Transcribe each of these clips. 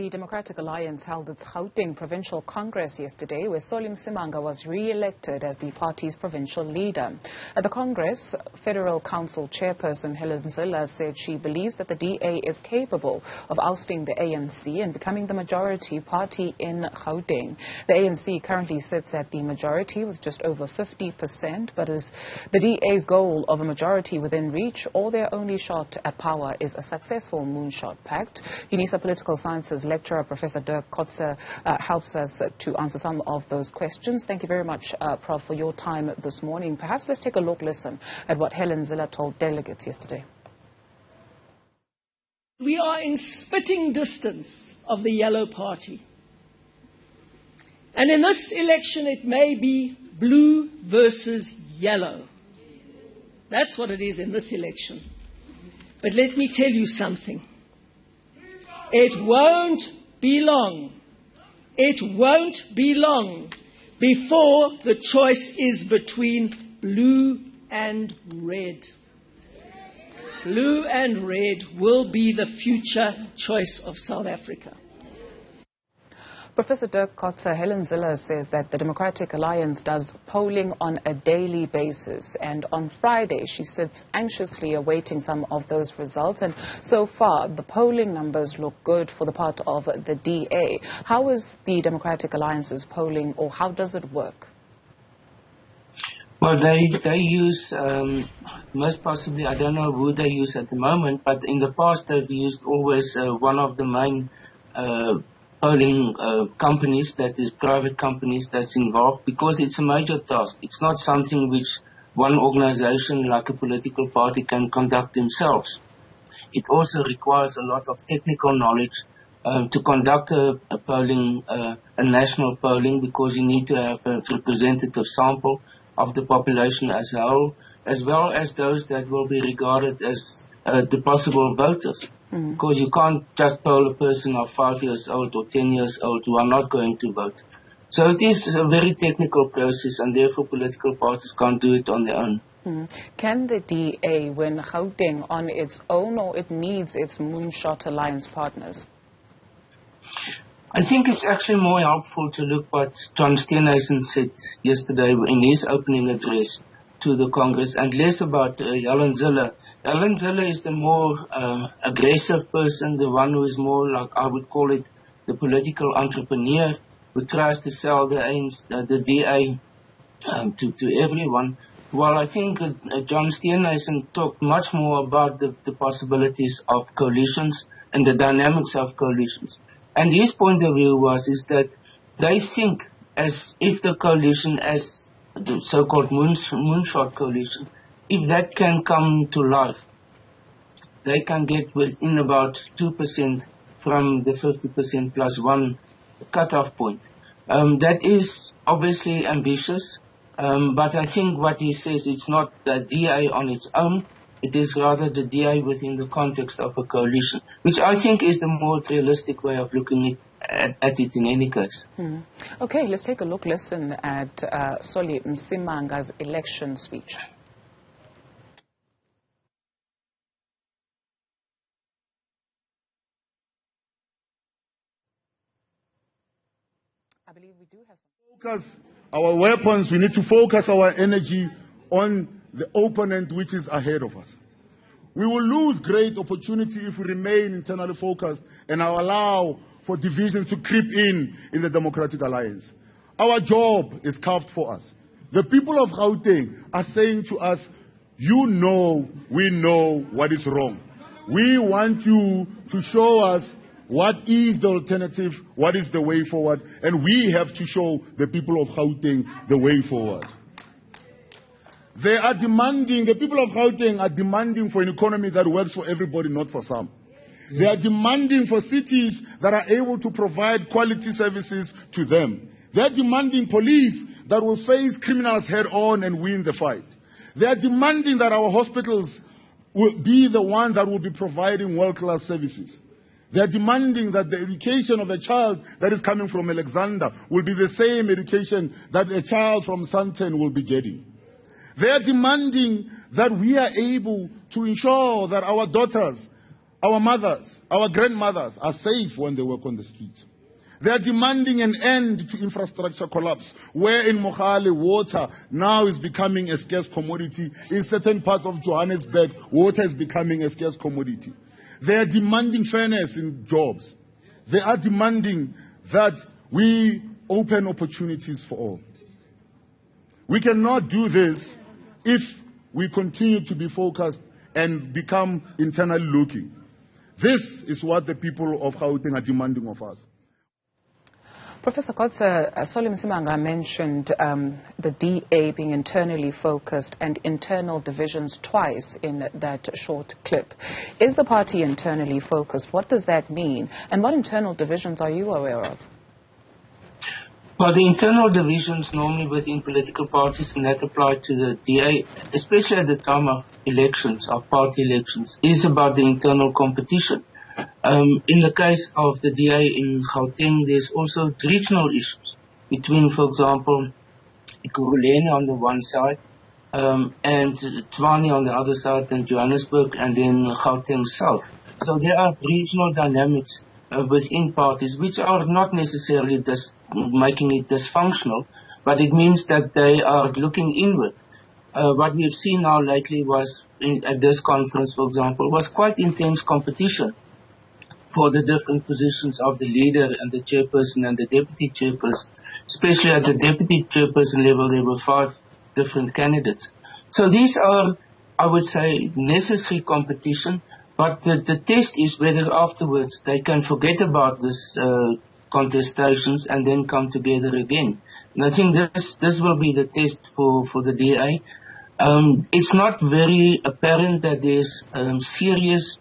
The Democratic Alliance held its Gauteng Provincial Congress yesterday, where Solly Msimanga was re-elected as the party's provincial leader. At the Congress, Federal Council Chairperson Zille said she believes that the DA is capable of ousting the ANC and becoming the majority party in Gauteng. The ANC currently sits at the majority with just over 50%, but is the DA's goal of a majority within reach, or their only shot at power is a successful Moonshot Pact? Unisa Political Sciences lecturer Professor Dirk Kotze helps us to answer some of those questions. Thank you very much, Prof, for your time this morning. Perhaps let's take a listen at what Zille told delegates yesterday. We are in spitting distance of the yellow party. And in this election, it may be blue versus yellow. That's what it is in this election. But let me tell you something. It won't be long. It won't be long before the choice is between blue and red. Blue and red will be the future choice of South Africa. Professor Dirk Kotze, Zille says that the Democratic Alliance does polling on a daily basis, and on Friday she sits anxiously awaiting some of those results, and so far the polling numbers look good for the part of the DA. How is the Democratic Alliance's polling, or how does it work? Well, they use, most possibly, I don't know who they use at the moment, but in the past they've used always one of the main polling companies, that is private companies that's involved, because it's a major task. It's not something which one organization like a political party can conduct themselves. It also requires a lot of technical knowledge to conduct a polling, a national polling, because you need to have a representative sample of the population as a whole, as well as those that will be regarded as the possible voters. Because you can't just poll a person of 5 years old or 10 years old who are not going to vote. So it is a very technical process, and therefore political parties can't do it on their own. Can the DA win Gauteng on its own, or it needs its Moonshot Alliance partners? I think it's actually more helpful to look what John Steenhuisen said yesterday in his opening address to the Congress, and less about Zille. Zille is the more aggressive person, the one who is more like, I would call it, the political entrepreneur, who tries to sell the DA to everyone. While I think John Steenhuisen talked much more about the possibilities of coalitions and the dynamics of coalitions. And his point of view is that they think as if the coalition, as the so-called Moonshot coalition, if that can come to life, they can get within about 2% from the 50% plus one cutoff point. That is obviously ambitious, but I think what he says, it's not the DA on its own, it is rather the DA within the context of a coalition, which I think is the more realistic way of looking at it in any case. Okay, let's take a listen at Solly Msimanga's election speech. I believe we do have some. Focus our weapons, we need to focus our energy on the opponent which is ahead of us. We will lose great opportunity if we remain internally focused and allow for divisions to creep in the Democratic Alliance. Our job is carved for us. The people of Gauteng are saying to us, you know, we know what is wrong. We want you to show us what is the alternative, what is the way forward, and we have to show the people of Gauteng the way forward. They are demanding, the people of Gauteng are demanding for an economy that works for everybody, not for some. They are demanding for cities that are able to provide quality services to them. They are demanding police that will face criminals head on and win the fight. They are demanding that our hospitals will be the ones that will be providing world-class services. They are demanding that the education of a child that is coming from Alexander will be the same education that a child from Sandton will be getting. They are demanding that we are able to ensure that our daughters Our mothers, our grandmothers are safe when they work on the streets. They are demanding an end to infrastructure collapse, where in Mogale, water now is becoming a scarce commodity. In certain parts of Johannesburg, water is becoming a scarce commodity. They are demanding fairness in jobs. They are demanding that we open opportunities for all. We cannot do this if we continue to be focused and become internally looking. This is what the people of Gauteng are demanding of us. Professor Kotze, Solly Msimanga mentioned the DA being internally focused and internal divisions twice in that short clip. Is the party internally focused? What does that mean? And what internal divisions are you aware of? Well, the internal divisions normally within political parties, and that apply to the DA, especially at the time of elections, of party elections, is about the internal competition. In the case of the DA in Gauteng, there's also regional issues between, for example, Ekurhuleni on the one side and Tshwane on the other side, and Johannesburg, and then Gauteng South. So there are regional dynamics within parties which are not necessarily making it dysfunctional, but it means that they are looking inward. What we've seen now lately was, at this conference, for example, was quite intense competition for the different positions of the leader and the chairperson and the deputy chairperson. Especially at the deputy chairperson level, there were 5 different candidates. So these are, I would say, necessary competition, but the test is whether afterwards they can forget about this contestations and then come together again. And I think this will be the test for the DA. It's not very apparent that there's serious,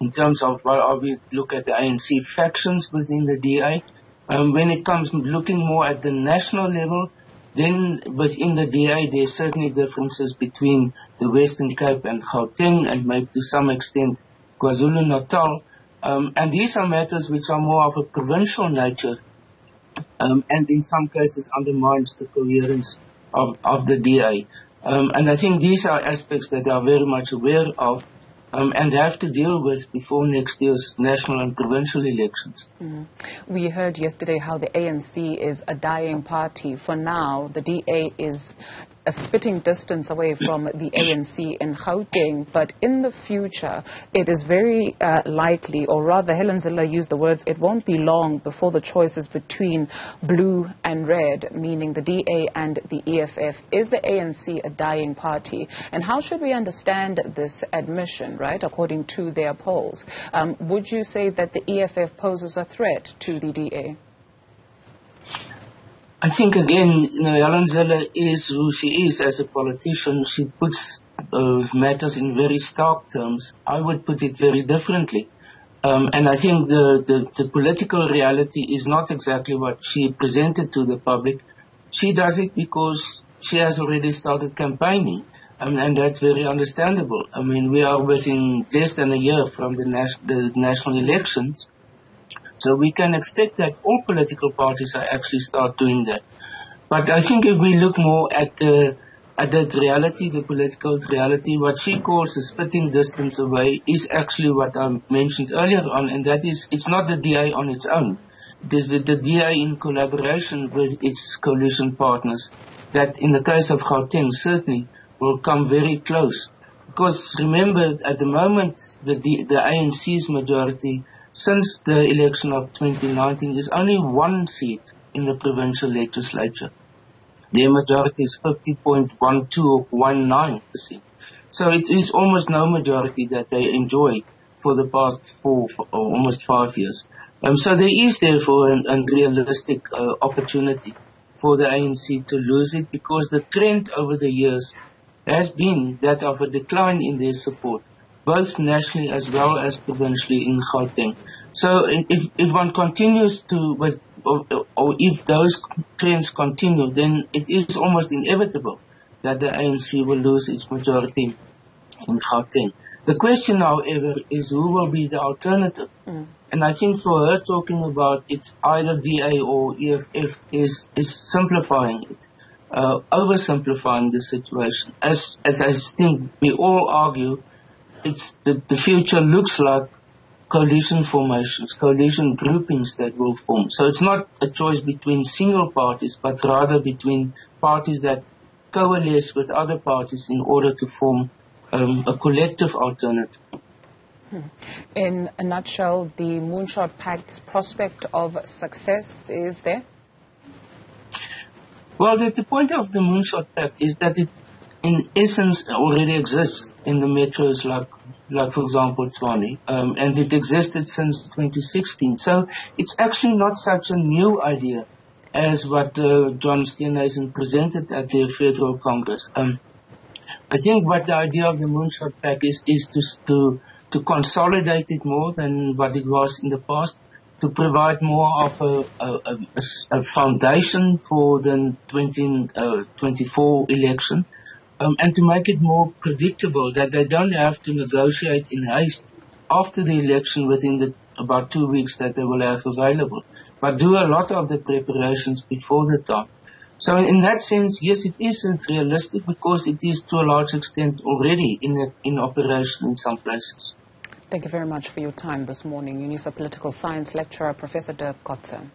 in terms of how we look at the ANC factions within the DA. When it comes looking more at the national level, then within the DA there's certainly differences between the Western Cape and Gauteng, and maybe to some extent KwaZulu-Natal. And these are matters which are more of a provincial nature, and in some cases undermines the coherence of the DA. And I think these are aspects that they are very much aware of, and have to deal with before next year's national and provincial elections. We heard yesterday how the ANC is a dying party. For now, the DA is a spitting distance away from the ANC in Gauteng, but in the future, it is very likely, or rather Helen Zille used the words, it won't be long before the choice is between blue and red, meaning the DA and the EFF. Is the ANC a dying party? And how should we understand this admission, right, according to their polls? Would you say that the EFF poses a threat to the DA? I think, again, Helen Zille is who she is as a politician. She puts matters in very stark terms. I would put it very differently. And I think the political reality is not exactly what she presented to the public. She does it because she has already started campaigning, and that's very understandable. I mean, we are within less than a year from the national elections. So we can expect that all political parties are actually start doing that. But I think if we look more at that reality, the political reality, what she calls a spitting distance away is actually what I mentioned earlier on, and that is, it's not the DA on its own. It is the DA in collaboration with its coalition partners that, in the case of Gauteng, certainly will come very close. Because remember, at the moment, the ANC's majority since the election of 2019 is only 1 seat in the provincial legislature. Their majority is 50.12 or 19%. So it is almost no majority that they enjoy for the past 4 or almost 5 years. So there is therefore an unrealistic opportunity for the ANC to lose it, because the trend over the years has been that of a decline in their support, both nationally as well as provincially in Gauteng. So if one continues or if those trends continue, then it is almost inevitable that the ANC will lose its majority in Gauteng. The question, however, is who will be the alternative? And I think for her, talking about it's either DA or EFF is simplifying it, oversimplifying the situation. As I think we all argue, the future looks like coalition formations, coalition groupings that will form. So it's not a choice between single parties, but rather between parties that coalesce with other parties in order to form a collective alternative. In a nutshell, the Moonshot Pact's prospect of success is there? Well, the point of the Moonshot Pact is that it, in essence, already exists in the metros like for example, Tshwane, and it existed since 2016. So it's actually not such a new idea as what John Steenhuisen presented at the Federal Congress. I think what the idea of the Moonshot Pact is to consolidate it more than what it was in the past, to provide more of a foundation for the 2024 election, and to make it more predictable, that they don't have to negotiate in haste after the election within about 2 weeks that they will have available, but do a lot of the preparations before the time. So in that sense, yes, it isn't realistic because it is to a large extent already in operation in some places. Thank you very much for your time this morning. Unisa Political Science Lecturer, Professor Dirk Kotze.